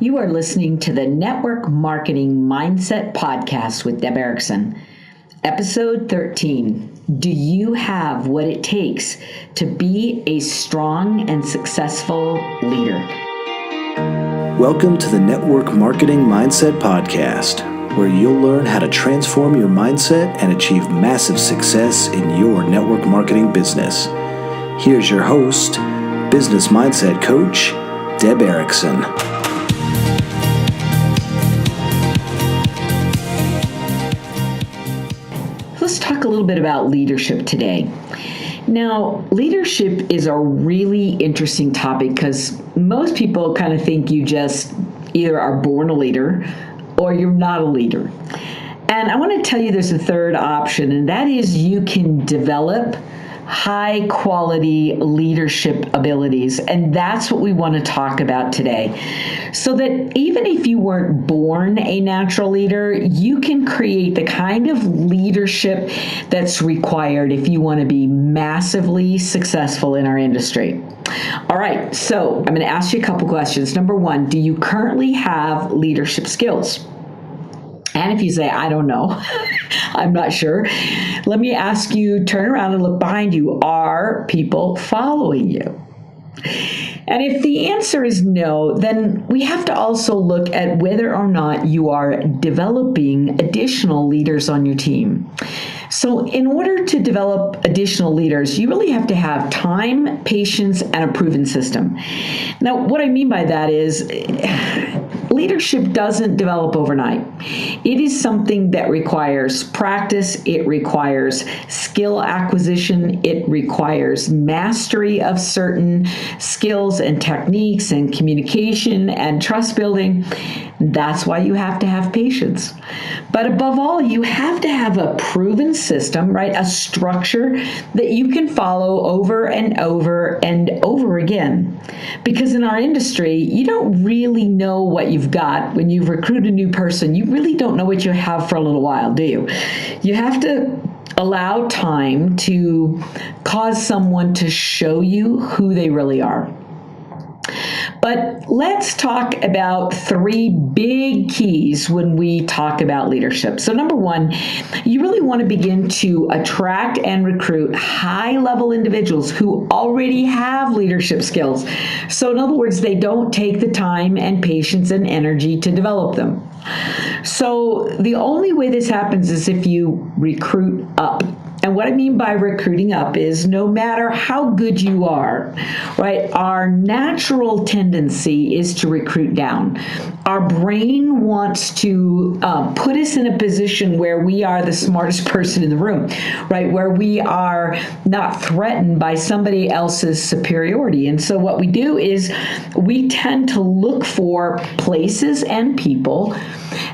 You are listening to the Network Marketing Mindset Podcast with Deb Erickson. Episode 13. Do you have what it takes to be a strong and successful leader? Welcome to the Network Marketing Mindset Podcast, where you'll learn how to transform your mindset and achieve massive success in your network marketing business. Here's your host, business mindset coach, Deb Erickson. Let's talk a little bit about leadership today. Now, leadership is a really interesting topic because most people kind of think you just either are born a leader or you're not a leader. And I want to tell you there's a third option, and that is you can develop high quality leadership abilities. And that's what we want to talk about today. So that even if you weren't born a natural leader, you can create the kind of leadership that's required if you want to be massively successful in our industry. All right, so I'm going to ask you a couple questions. Number one, do you currently have leadership skills? And if you say, I don't know, I'm not sure, let me ask you, turn around and look behind you. Are people following you? And if the answer is no, then we have to also look at whether or not you are developing additional leaders on your team. So in order to develop additional leaders, you really have to have time, patience, and a proven system. Now, what I mean by that is leadership doesn't develop overnight. It is something that requires practice. It requires skill acquisition. It requires mastery of certain skills and techniques and communication and trust building. That's why you have to have patience. But above all, you have to have a proven system, right? A structure that you can follow over and over and over again. Because in our industry, you don't really know what you've got. When you recruit a new person, you really don't know what you have for a little while, do you? You have to allow time to cause someone to show you who they really are. But let's talk about three big keys when we talk about leadership. So number one, you really want to begin to attract and recruit high-level individuals who already have leadership skills. So in other words, they don't take the time and patience and energy to develop them. So the only way this happens is if you recruit up. And what I mean by recruiting up is no matter how good you are, right, our natural tendency is to recruit down. Our brain wants to put us in a position where we are the smartest person in the room, right, where we are not threatened by somebody else's superiority. And so what we do is we tend to look for places and people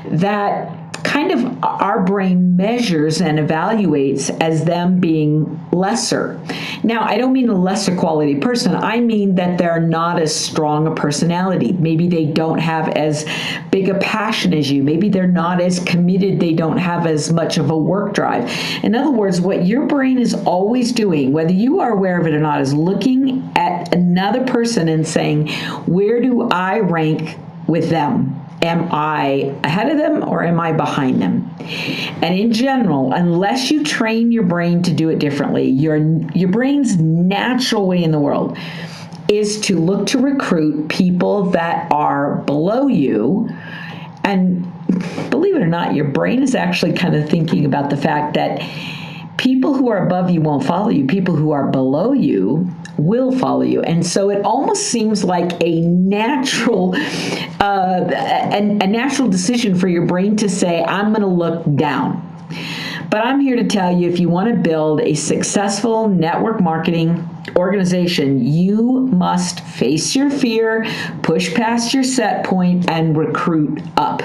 that kind of our brain measures and evaluates as them being lesser. Now, I don't mean a lesser quality person. I mean that they're not as strong a personality. Maybe they don't have as big a passion as you. Maybe they're not as committed. They don't have as much of a work drive. In other words, what your brain is always doing, whether you are aware of it or not, is looking at another person and saying, where do I rank with them? Am I ahead of them or am I behind them? And in general, unless you train your brain to do it differently, your brain's natural way in the world is to look to recruit people that are below you. And believe it or not, your brain is actually kind of thinking about the fact that people who are above you won't follow you. People who are below you will follow you. And so it almost seems like a natural decision for your brain to say, I'm going to look down. But I'm here to tell you, if you want to build a successful network marketing organization, you must face your fear, push past your set point, and recruit up.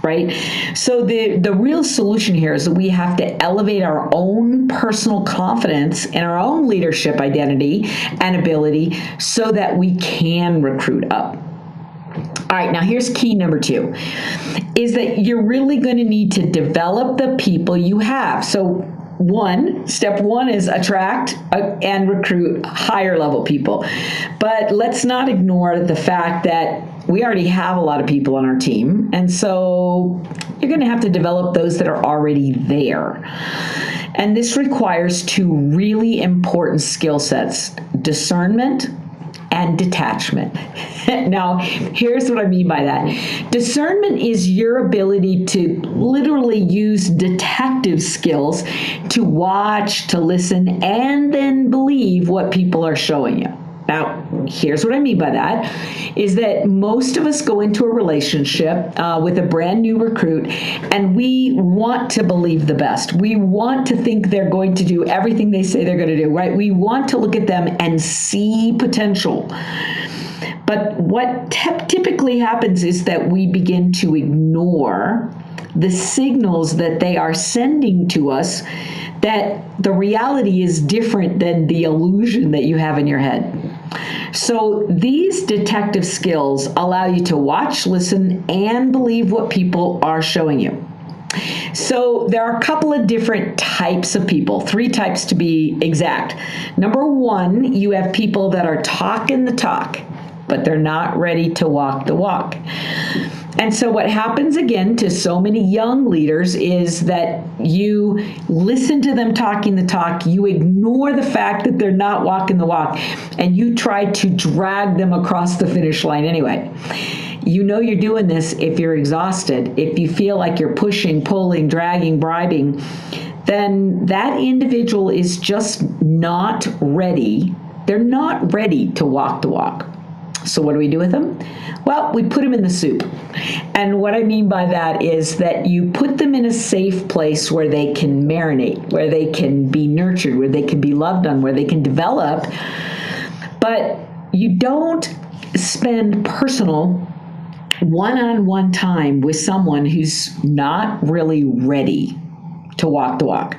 Right? So the real solution here is that we have to elevate our own personal confidence and our own leadership identity and ability so that we can recruit up. All right, now here's key number 2, is that you're really going to need to develop the people you have. So step one is attract and recruit higher level people. But let's not ignore the fact that we already have a lot of people on our team. And so you're going to have to develop those that are already there. And this requires two really important skill sets: discernment and detachment. Now, here's what I mean by that. Discernment is your ability to literally use detective skills to watch, to listen, and then believe what people are showing you. Now, here's what I mean by that, is that most of us go into a relationship with a brand new recruit, and we want to believe the best. We want to think they're going to do everything they say they're going to do, right? We want to look at them and see potential. But what typically happens is that we begin to ignore the signals that they are sending to us, that the reality is different than the illusion that you have in your head. So these detective skills allow you to watch, listen, and believe what people are showing you. So there are a couple of different types of people, 3 types to be exact. Number 1, you have people that are talking the talk, but they're not ready to walk the walk. And so what happens again to so many young leaders is that you listen to them talking the talk, you ignore the fact that they're not walking the walk, and you try to drag them across the finish line anyway. You know you're doing this if you're exhausted. If you feel like you're pushing, pulling, dragging, bribing, then that individual is just not ready. They're not ready to walk the walk. So what do we do with them? Well, we put them in the soup. And what I mean by that is that you put them in a safe place where they can marinate, where they can be nurtured, where they can be loved on, where they can develop. But you don't spend personal one-on-one time with someone who's not really ready to walk the walk.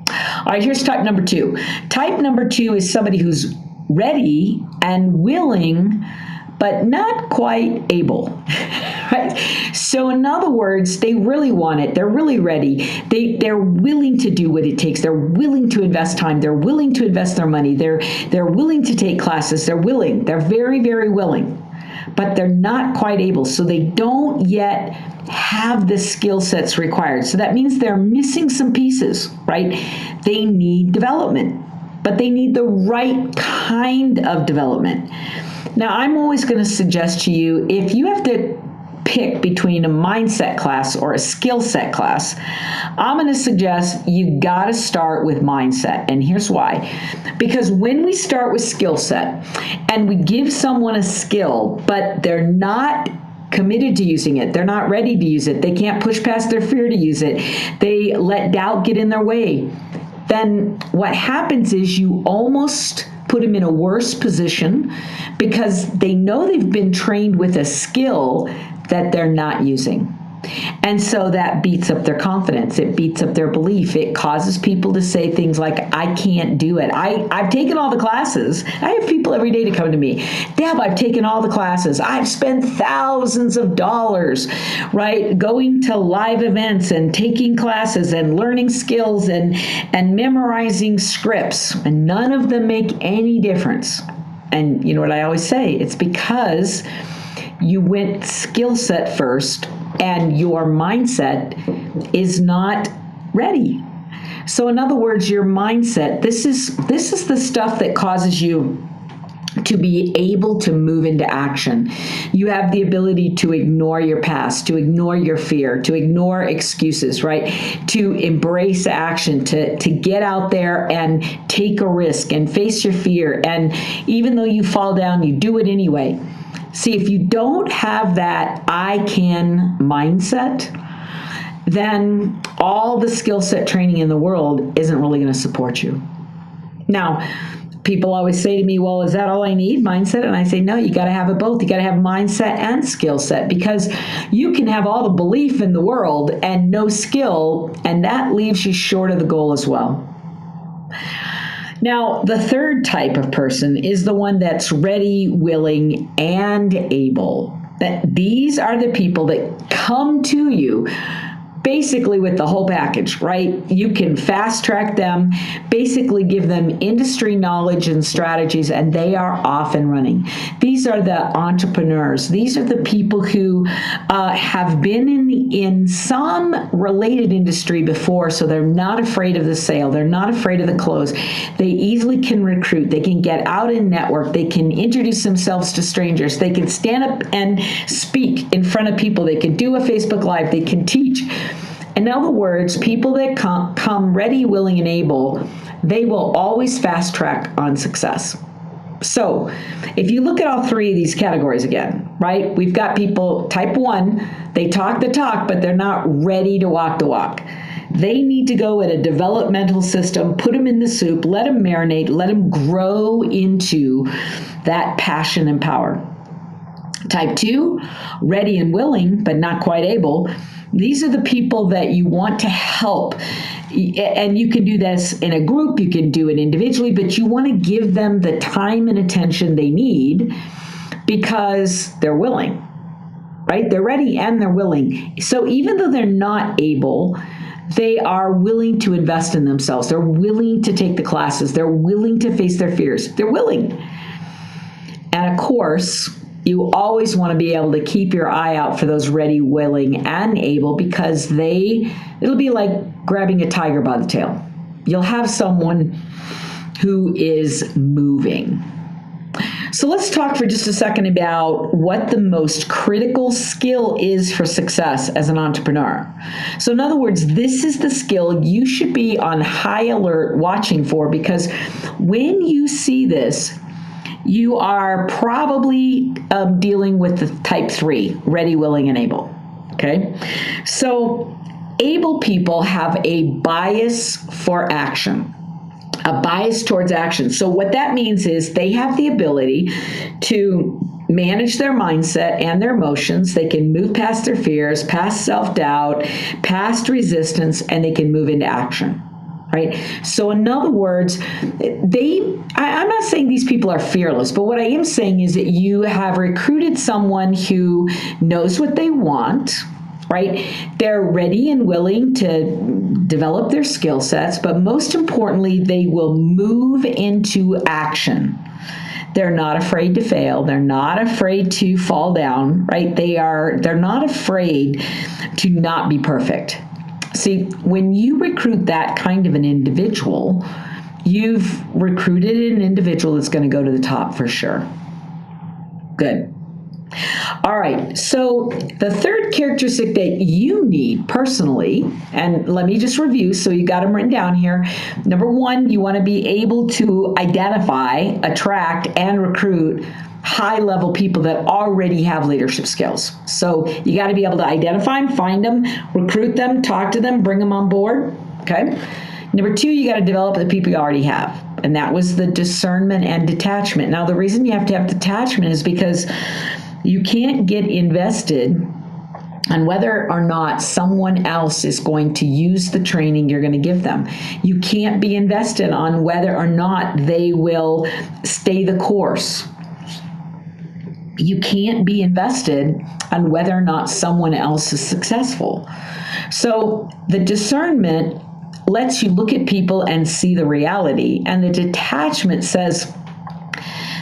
All right, here's type number 2. Type number 2 is somebody who's ready and willing, but not quite able. Right? So in other words, they really want it. They're really ready. They're willing to do what it takes. They're willing to invest time. They're willing to invest their money. They're willing to take classes. They're willing. They're very, very willing, but they're not quite able. So they don't yet have the skill sets required. So that means they're missing some pieces, right? They need development, but they need the right kind of development. Now, I'm always going to suggest to you, if you have to pick between a mindset class or a skill set class, I'm going to suggest you got to start with mindset. And here's why. Because when we start with skill set and we give someone a skill, but they're not committed to using it, they're not ready to use it, they can't push past their fear to use it, they let doubt get in their way, then what happens is you almost put them in a worse position because they know they've been trained with a skill that they're not using. And so that beats up their confidence. It beats up their belief. It causes people to say things like, I can't do it. I've taken all the classes. I have people every day to come to me. Deb, I've taken all the classes. I've spent thousands of dollars, right, going to live events and taking classes and learning skills and memorizing scripts. And none of them make any difference. And you know what I always say? It's because you went skill set first and your mindset is not ready. So in other words, your mindset, this is the stuff that causes you to be able to move into action. You have the ability to ignore your past, to ignore your fear, to ignore excuses, right? To embrace action, to get out there and take a risk and face your fear. And even though you fall down, you do it anyway. See, if you don't have that ICAN mindset, then all the skill set training in the world isn't really going to support you. Now, people always say to me, well, is that all I need, mindset? And I say, no, you got to have it both. You got to have mindset and skill set, because you can have all the belief in the world and no skill, and that leaves you short of the goal as well. Now, the third type of person is the one that's ready, willing, and able. That these are the people that come to you basically with the whole package, right? You can fast track them, basically give them industry knowledge and strategies, and they are off and running. These are the entrepreneurs. These are the people who have been in some related industry before, so they're not afraid of the sale. They're not afraid of the close. They easily can recruit. They can get out and network. They can introduce themselves to strangers. They can stand up and speak in front of people. They can do a Facebook Live. They can teach. In other words, people that come ready, willing, and able, they will always fast track on success. So if you look at all three of these categories again, right, we've got people, type 1, they talk the talk, but they're not ready to walk the walk. They need to go in a developmental system, put them in the soup, let them marinate, let them grow into that passion and power. Type 2, ready and willing, but not quite able. These are the people that you want to help. And you can do this in a group, you can do it individually, but you want to give them the time and attention they need because they're willing, right? They're ready and they're willing. So even though they're not able, they are willing to invest in themselves. They're willing to take the classes. They're willing to face their fears. They're willing. And of course, you always want to be able to keep your eye out for those ready, willing, and able, because it'll be like grabbing a tiger by the tail. You'll have someone who is moving. So let's talk for just a second about what the most critical skill is for success as an entrepreneur. So in other words, this is the skill you should be on high alert watching for, because when you see this, you are probably dealing with the type 3, ready, willing, and able. Okay? So able people have a bias for action, a bias towards action. So what that means is they have the ability to manage their mindset and their emotions. They can move past their fears, past self-doubt, past resistance, and they can move into action. Right? So in other words, I'm not saying these people are fearless, but what I am saying is that you have recruited someone who knows what they want, right? They're ready and willing to develop their skill sets, but most importantly, they will move into action. They're not afraid to fail. They're not afraid to fall down, right? They're not afraid to not be perfect. See, when you recruit that kind of an individual, you've recruited an individual that's going to go to the top for sure. Good. All right. So the third characteristic that you need personally, and let me just review so you got them written down here. Number 1, you want to be able to identify, attract, and recruit high-level people that already have leadership skills. So you got to be able to identify them, find them, recruit them, talk to them, bring them on board. Okay. Number 2, you got to develop the people you already have. And that was the discernment and detachment. Now, the reason you have to have detachment is because you can't get invested on whether or not someone else is going to use the training you're going to give them. You can't be invested on whether or not they will stay the course. You can't be invested on whether or not someone else is successful. So the discernment lets you look at people and see the reality, and the detachment says,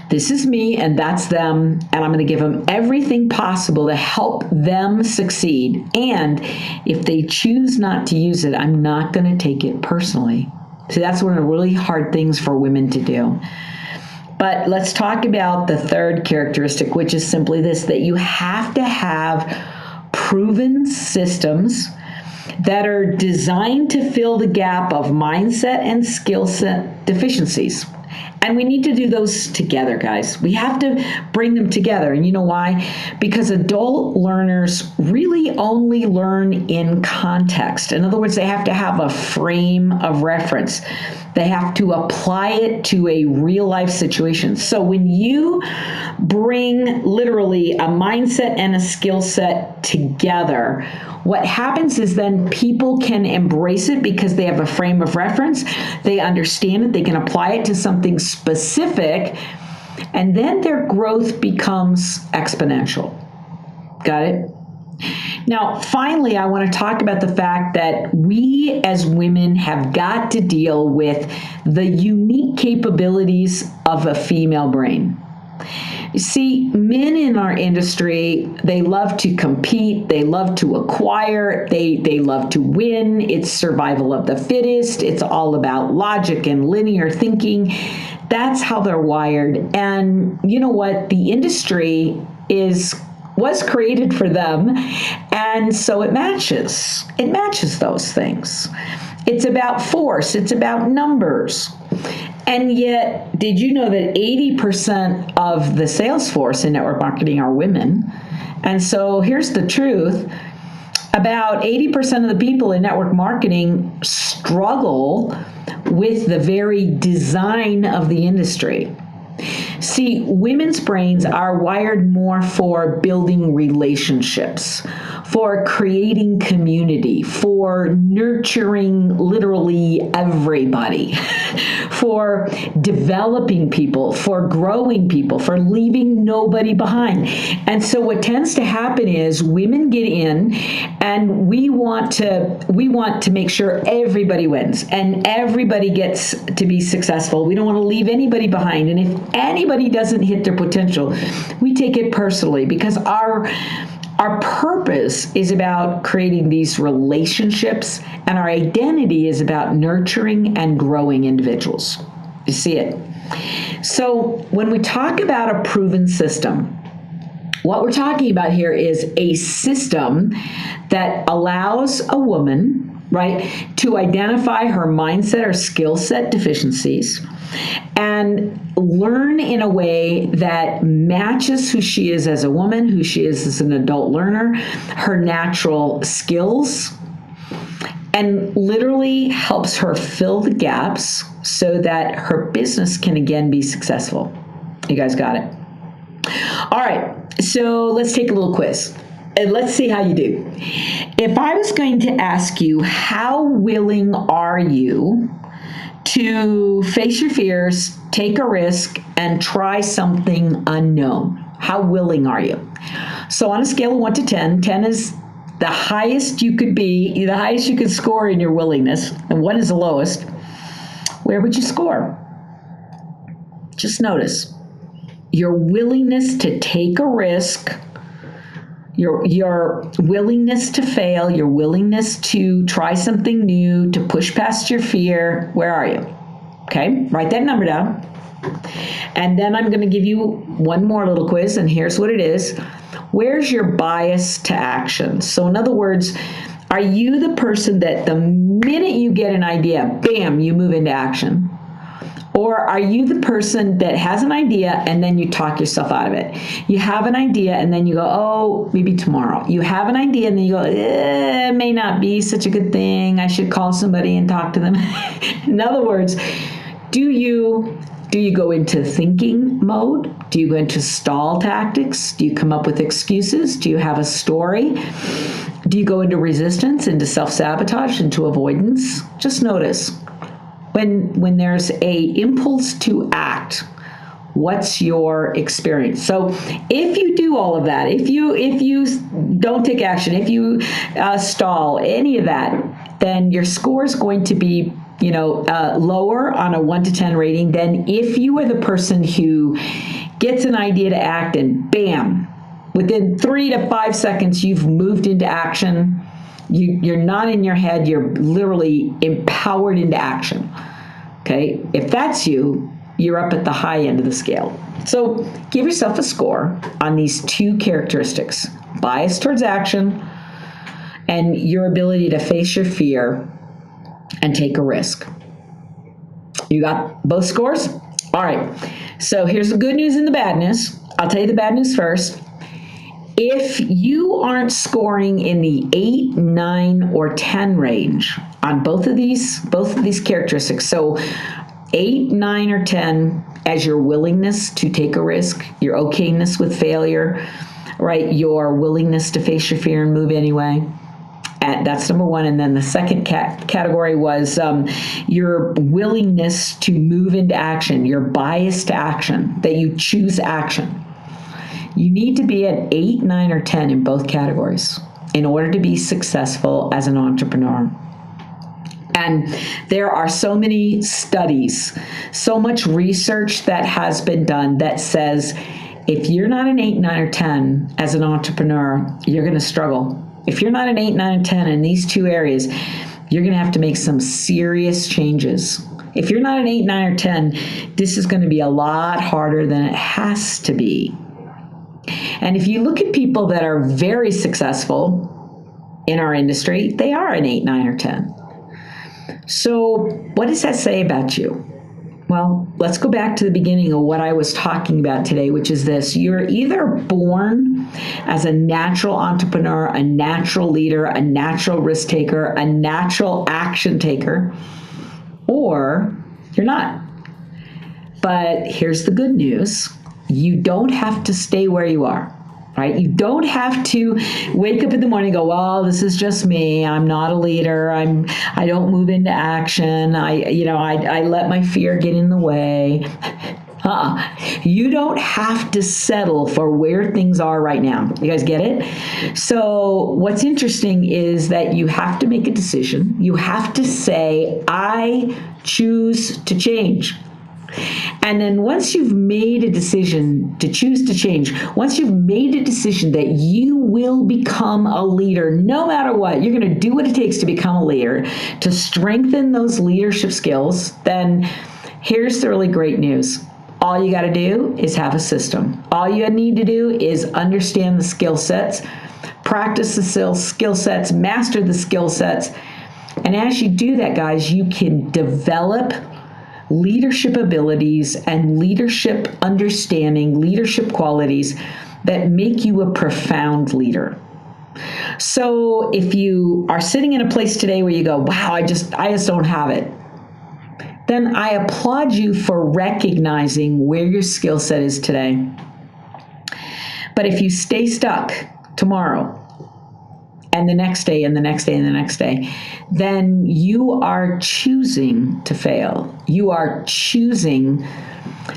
this is me and that's them, and I'm going to give them everything possible to help them succeed. And if they choose not to use it, I'm not going to take it personally. See, that's one of the really hard things for women to do. But let's talk about the third characteristic, which is simply this, that you have to have proven systems that are designed to fill the gap of mindset and skill set deficiencies. And we need to do those together, guys. We have to bring them together. And you know why? Because adult learners really only learn in context. In other words, they have to have a frame of reference. They have to apply it to a real life situation. So when you bring literally a mindset and a skill set together, what happens is then people can embrace it because they have a frame of reference. They understand it. They can apply it to something specific, and then their growth becomes exponential. Got it? Now, finally, I want to talk about the fact that we as women have got to deal with the unique capabilities of a female brain. You see, men in our industry, they love to compete, they love to acquire, they love to win. It's survival of the fittest. It's all about logic and linear thinking. That's how they're wired. And you know what? The industry was created for them, and so it matches those things. It's about force, it's about numbers. And yet, did you know that 80% of the sales force in network marketing are women? And so here's the truth. About 80% of the people in network marketing struggle with the very design of the industry. See, women's brains are wired more for building relationships, for creating community, for nurturing literally everybody, for developing people, for growing people, for leaving nobody behind. And so what tends to happen is women get in and we want to make sure everybody wins and everybody gets to be successful. We don't want to leave anybody behind. And if anybody doesn't hit their potential, we take it personally because our purpose is about creating these relationships, and our identity is about nurturing and growing individuals. You see it? So when we talk about a proven system, what we're talking about here is a system that allows a woman, right, to identify her mindset or skill set deficiencies and learn in a way that matches who she is as a woman, who she is as an adult learner, her natural skills, and literally helps her fill the gaps so that her business can again be successful. You guys got it? All right, so let's take a little quiz. And let's see how you do. If I was going to ask you, how willing are you to face your fears, take a risk, and try something unknown? How willing are you? So on a scale of 1 to 10, 10 is the highest you could be, the highest you could score in your willingness, and 1 is the lowest. Where would you score? Just notice your willingness to take a risk, your willingness to fail, your willingness to try something new, to push past your fear. Where are you? Okay, write that number down. And then I'm going to give you one more little quiz, and here's what it is. Where's your bias to action? So in other words, are you the person that the minute you get an idea, bam, you move into action? Or are you the person that has an idea and then you talk yourself out of it? You have an idea and then you go, oh, maybe tomorrow. You have an idea and then you go, it may not be such a good thing. I should call somebody and talk to them. In other words, do you go into thinking mode? Do you go into stall tactics? Do you come up with excuses? Do you have a story? Do you go into resistance, into self-sabotage, into avoidance? Just notice. When there's a impulse to act, what's your experience? So if you do all of that, if you don't take action, if you stall, any of that, then your score is going to be lower on a 1 to 10 rating than if you are the person who gets an idea to act and bam, within 3 to 5 seconds you've moved into action. You're not in your head, you're literally empowered into action. Okay, if that's you, you're up at the high end of the scale. So give yourself a score on these 2 characteristics: bias towards action and your ability to face your fear and take a risk. You got both scores? All right, so here's the good news and the bad news. I'll tell you the bad news first. If you aren't scoring in the 8, 9, or 10 range on both of these characteristics, so 8, 9, or 10 as your willingness to take a risk, your okayness with failure, right? Your willingness to face your fear and move anyway. And that's number 1. And then the second category was your willingness to move into action, your bias to action, that you choose action. You need to be at 8, 9, or 10 in both categories. in order to be successful as an entrepreneur. And there are so many studies, so much research that has been done that says if you're not an 8, 9, or 10 as an entrepreneur, you're going to struggle. If you're not an 8, 9, and 10 in these two areas, you're going to have to make some serious changes. If you're not an 8, 9, or 10, this is going to be a lot harder than it has to be. And if you look at people that are very successful in our industry, they are an 8, 9, or 10. So what does that say about you? Well, let's go back to the beginning of what I was talking about today, which is this. You're either born as a natural entrepreneur, a natural leader, a natural risk taker, a natural action taker, or you're not. But here's the good news. You don't have to stay where you are. Right? You don't have to wake up in the morning and go, well, this is just me. I'm not a leader. I don't move into action. I let my fear get in the way. You don't have to settle for where things are right now. You guys get it? So what's interesting is that you have to make a decision. You have to say, I choose to change. And then once you've made a decision to choose to change, once you've made a decision that you will become a leader, no matter what, you're going to do what it takes to become a leader, to strengthen those leadership skills, then here's the really great news. All you got to do is have a system. All you need to do is understand the skill sets, practice the skill sets, master the skill sets. And as you do that, guys, you can develop leadership abilities and leadership understanding, leadership qualities that make you a profound leader. So if you are sitting in a place today where you go, wow, I just don't have it, then I applaud you for recognizing where your skill set is today. But if you stay stuck tomorrow, and the next day, and the next day, and the next day, then you are choosing to fail. You are choosing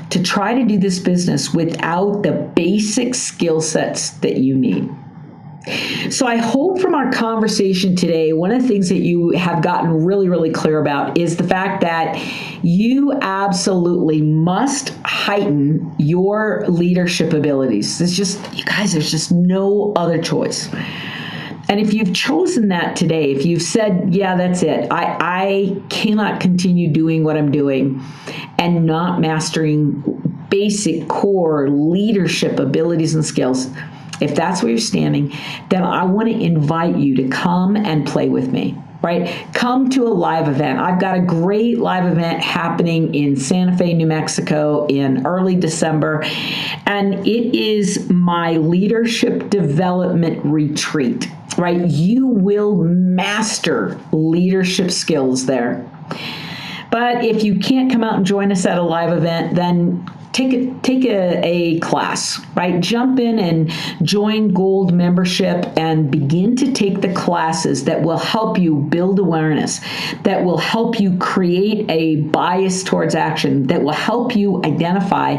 to try to do this business without the basic skill sets that you need. So I hope from our conversation today, one of the things that you have gotten really, really clear about is the fact that you absolutely must heighten your leadership abilities. There's just no other choice. And if you've chosen that today, if you've said, yeah, that's it, I cannot continue doing what I'm doing and not mastering basic core leadership abilities and skills, if that's where you're standing, then I want to invite you to come and play with me, right? Come to a live event. I've got a great live event happening in Santa Fe, New Mexico in early December, and it is my leadership development retreat. Right? You will master leadership skills there. But if you can't come out and join us at a live event, then take a class, right? Jump in and join Gold membership and begin to take the classes that will help you build awareness, that will help you create a bias towards action, that will help you identify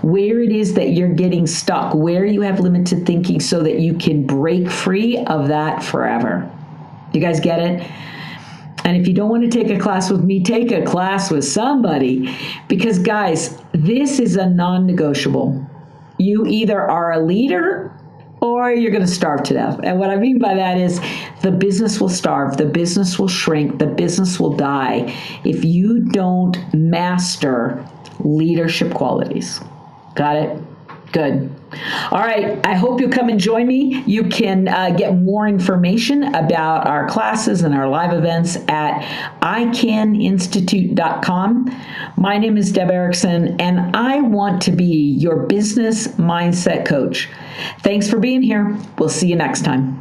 where it is that you're getting stuck, where you have limited thinking so that you can break free of that forever. You guys get it? And if you don't want to take a class with me, take a class with somebody, because guys, this is a non-negotiable. You either are a leader or you're going to starve to death. And what I mean by that is the business will starve, the business will shrink, the business will die if you don't master leadership qualities. Got it? Good. All right. I hope you'll come and join me. You can get more information about our classes and our live events at ICANinstitute.com. My name is Deb Erickson, and I want to be your business mindset coach. Thanks for being here. We'll see you next time.